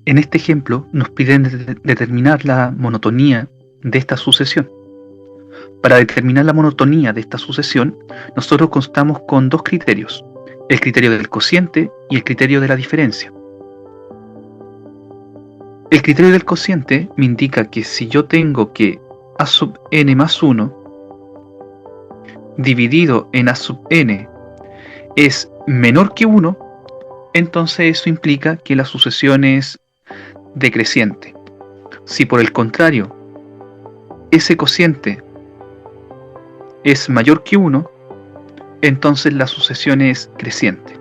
En este ejemplo nos piden determinar la monotonía de esta sucesión. Para determinar la monotonía de esta sucesión, nosotros contamos con dos criterios: el criterio del cociente y el criterio de la diferencia. El criterio del cociente me indica que si yo tengo que a sub n más 1 dividido en a sub n es menor que 1, entonces eso implica que la sucesión es decreciente. Si por el contrario ese cociente es mayor que 1, entonces la sucesión es creciente.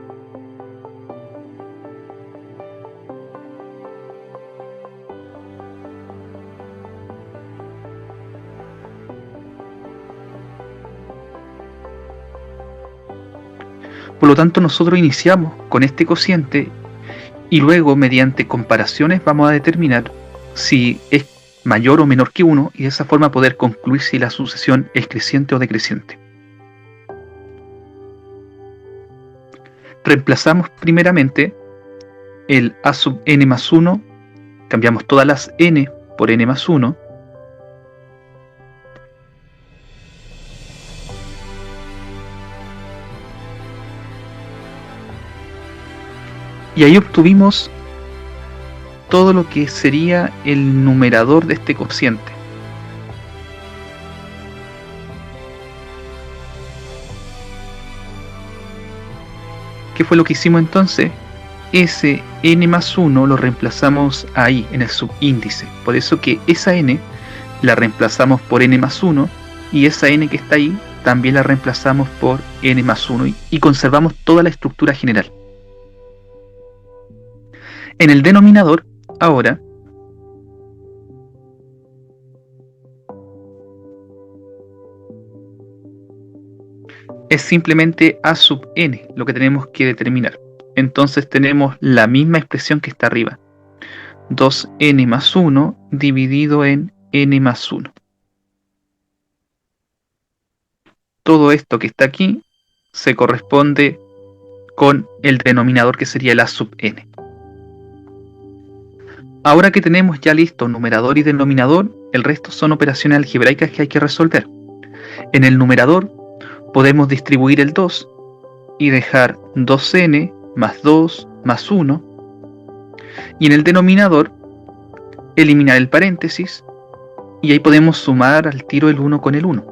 Por lo tanto, nosotros iniciamos con este cociente y luego, mediante comparaciones, vamos a determinar si es mayor o menor que 1 y de esa forma poder concluir si la sucesión es creciente o decreciente. Reemplazamos primeramente el a sub n más 1, cambiamos todas las n por n más 1, y ahí obtuvimos todo lo que sería el numerador de este cociente. ¿Qué fue lo que hicimos entonces? Ese n más 1 lo reemplazamos ahí, en el subíndice. Por eso que esa n la reemplazamos por n más 1, y esa n que está ahí también la reemplazamos por n más 1, y conservamos toda la estructura general. En el denominador, ahora, es simplemente a sub n lo que tenemos que determinar. Entonces tenemos la misma expresión que está arriba: 2n más 1 dividido en n más 1. Todo esto que está aquí se corresponde con el denominador, que sería el a sub n. Ahora que tenemos ya listo numerador y denominador, el resto son operaciones algebraicas que hay que resolver. En el numerador podemos distribuir el 2 y dejar 2n más 2 más 1, y en el denominador eliminar el paréntesis, y ahí podemos sumar al tiro el 1 con el 1.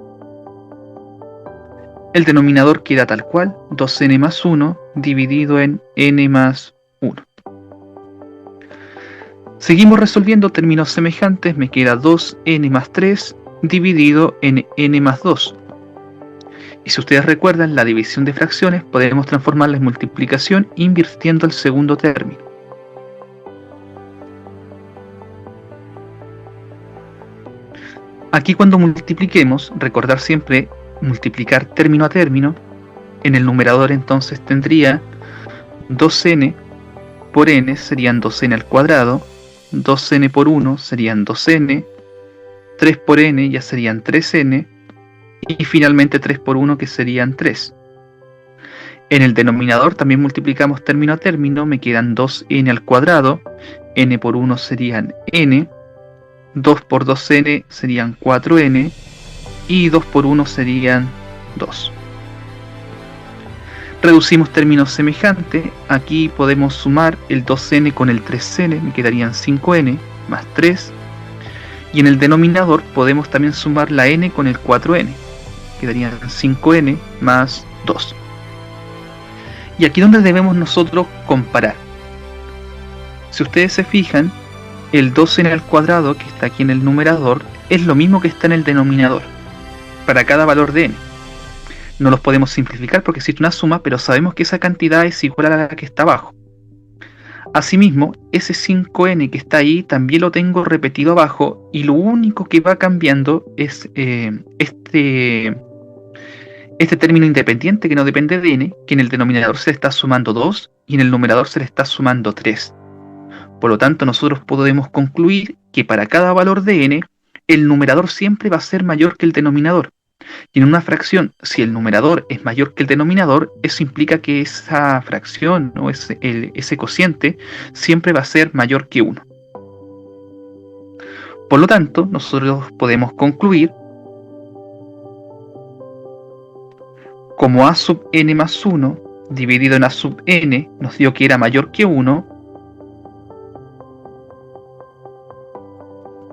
El denominador queda tal cual: 2n más 1 dividido en n más 1. Seguimos resolviendo términos semejantes. Me queda 2n más 3 dividido en n más 2. Y si ustedes recuerdan la división de fracciones, podemos transformarla en multiplicación invirtiendo el segundo término. Aquí, cuando multipliquemos, recordar siempre multiplicar término a término. En el numerador entonces tendría 2n por n serían 2n al cuadrado, 2n por 1 serían 2n, 3 por n ya serían 3n, y finalmente 3 por 1, que serían 3. En el denominador también multiplicamos término a término. Me quedan 2n al cuadrado, n por 1 serían n, 2 por 2n serían 4n, y 2 por 1 serían 2. Reducimos términos semejantes. Aquí podemos sumar el 2n con el 3n, me quedarían 5n más 3. Y en el denominador podemos también sumar la n con el 4n, quedarían 5n más 2. Y aquí es donde debemos nosotros comparar. Si ustedes se fijan, el 2n al cuadrado que está aquí en el numerador es lo mismo que está en el denominador para cada valor de n. No los podemos simplificar porque existe una suma, pero sabemos que esa cantidad es igual a la que está abajo. Asimismo, ese 5n que está ahí también lo tengo repetido abajo, y lo único que va cambiando es este término independiente que no depende de n, que en el denominador se le está sumando 2 y en el numerador se le está sumando 3. Por lo tanto, nosotros podemos concluir que para cada valor de n, el numerador siempre va a ser mayor que el denominador. Y en una fracción, si el numerador es mayor que el denominador, eso implica que esa fracción o ese cociente siempre va a ser mayor que 1. Por lo tanto, nosotros podemos concluir como a sub n más 1 dividido en a sub n nos dio que era mayor que 1,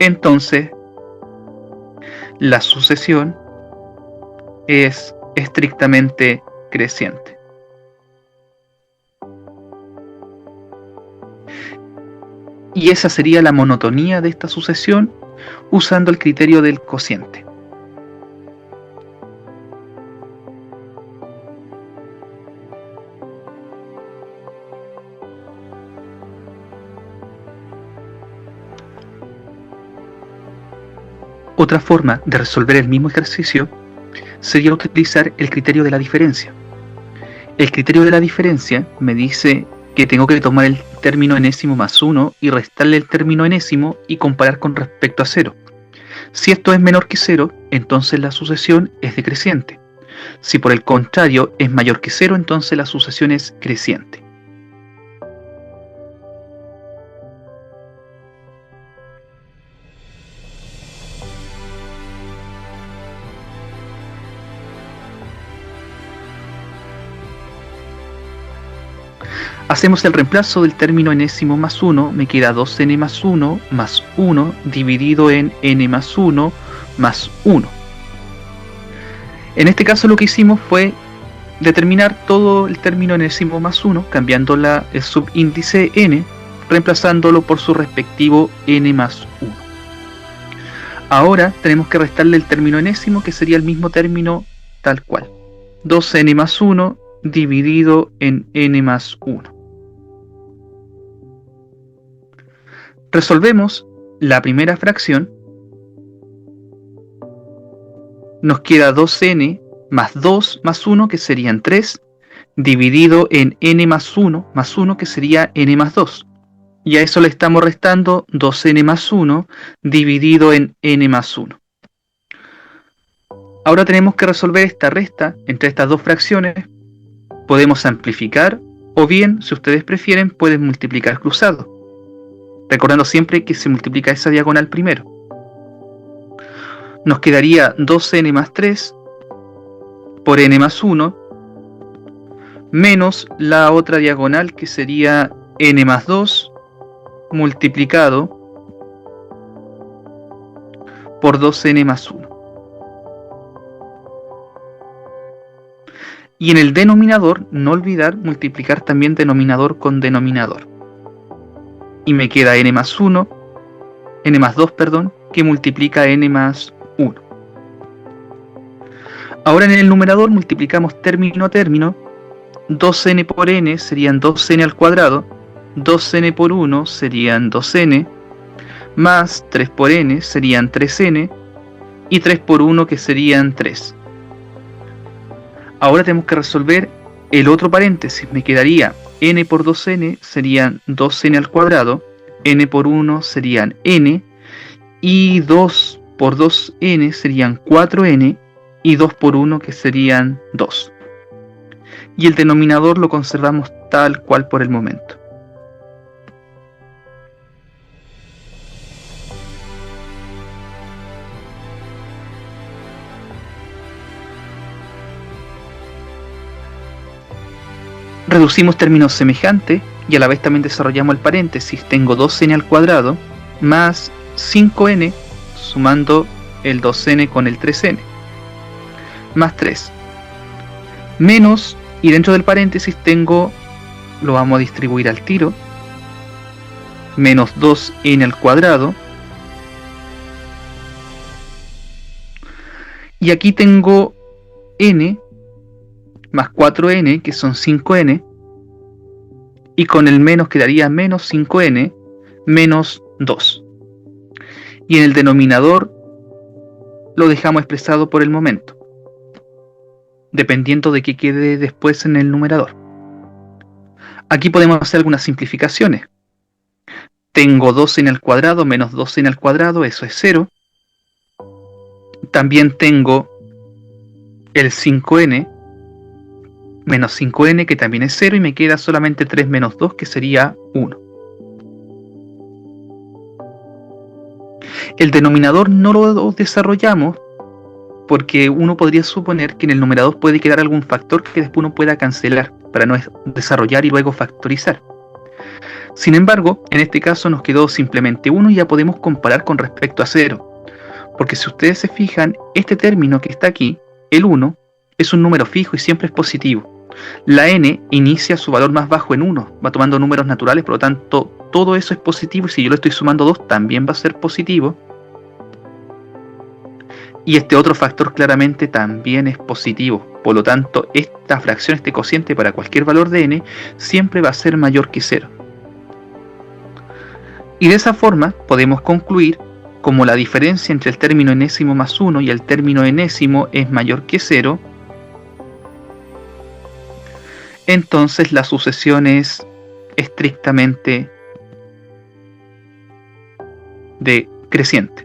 entonces la sucesión es estrictamente creciente. Y esa sería la monotonía de esta sucesión usando el criterio del cociente. Otra forma de resolver el mismo ejercicio sería utilizar el criterio de la diferencia. El criterio de la diferencia me dice que tengo que tomar el término enésimo más 1 y restarle el término enésimo y comparar con respecto a 0. Si esto es menor que 0, entonces la sucesión es decreciente. Si por el contrario es mayor que 0, entonces la sucesión es creciente. Hacemos el reemplazo del término enésimo más 1, me queda 2n más 1 más 1 dividido en n más 1 más 1. En este caso lo que hicimos fue determinar todo el término enésimo más 1, cambiando el subíndice n, reemplazándolo por su respectivo n más 1. Ahora tenemos que restarle el término enésimo, que sería el mismo término tal cual. 2n más 1 dividido en n más 1. Resolvemos la primera fracción. Nos queda 2n más 2 más 1, que serían 3, dividido en n más 1, que sería n más 2. Y a eso le estamos restando 2n más 1, dividido en n más 1. Ahora tenemos que resolver esta resta entre estas dos fracciones. Podemos amplificar, o bien, si ustedes prefieren, pueden multiplicar cruzado, recordando siempre que se multiplica esa diagonal primero. Nos quedaría 2n más 3 por n más 1, menos la otra diagonal, que sería n más 2 multiplicado por 2n más 1. Y en el denominador, no olvidar multiplicar también denominador con denominador. Y me queda n más 2, que multiplica n más 1. Ahora en el numerador multiplicamos término a término. 2n por n serían 2n al cuadrado, 2n por 1 serían 2n, más 3 por n serían 3n, y 3 por 1 que serían 3. Ahora tenemos que resolver el otro paréntesis. Me quedaría n por 2n serían 2n al cuadrado, n por 1 serían n, y 2 por 2n serían 4n, y 2 por 1 que serían 2. Y el denominador lo conservamos tal cual por el momento. Reducimos términos semejantes y a la vez también desarrollamos el paréntesis. Tengo 2n al cuadrado más 5n, sumando el 2n con el 3n, más 3, menos, y dentro del paréntesis tengo, lo vamos a distribuir al tiro, menos 2n al cuadrado, y aquí tengo n más 4n, que son 5n, y con el menos quedaría menos 5n menos 2. Y en el denominador lo dejamos expresado por el momento, dependiendo de qué quede después en el numerador. Aquí podemos hacer algunas simplificaciones. Tengo 2n al cuadrado menos 2n al cuadrado, eso es 0. También tengo el 5n menos 5n, que también es 0, y me queda solamente 3 menos 2, que sería 1. El denominador no lo desarrollamos porque uno podría suponer que en el numerador puede quedar algún factor que después uno pueda cancelar para no desarrollar y luego factorizar. Sin embargo, en este caso nos quedó simplemente 1 y ya podemos comparar con respecto a 0. Porque si ustedes se fijan, este término que está aquí, el 1, es un número fijo y siempre es positivo. La n inicia su valor más bajo en 1, va tomando números naturales, por lo tanto todo eso es positivo, y si yo le estoy sumando 2 también va a ser positivo. Y este otro factor claramente también es positivo, por lo tanto esta fracción, este cociente para cualquier valor de n, siempre va a ser mayor que 0. Y de esa forma podemos concluir como la diferencia entre el término enésimo más 1 y el término enésimo es mayor que 0, entonces la sucesión es estrictamente creciente.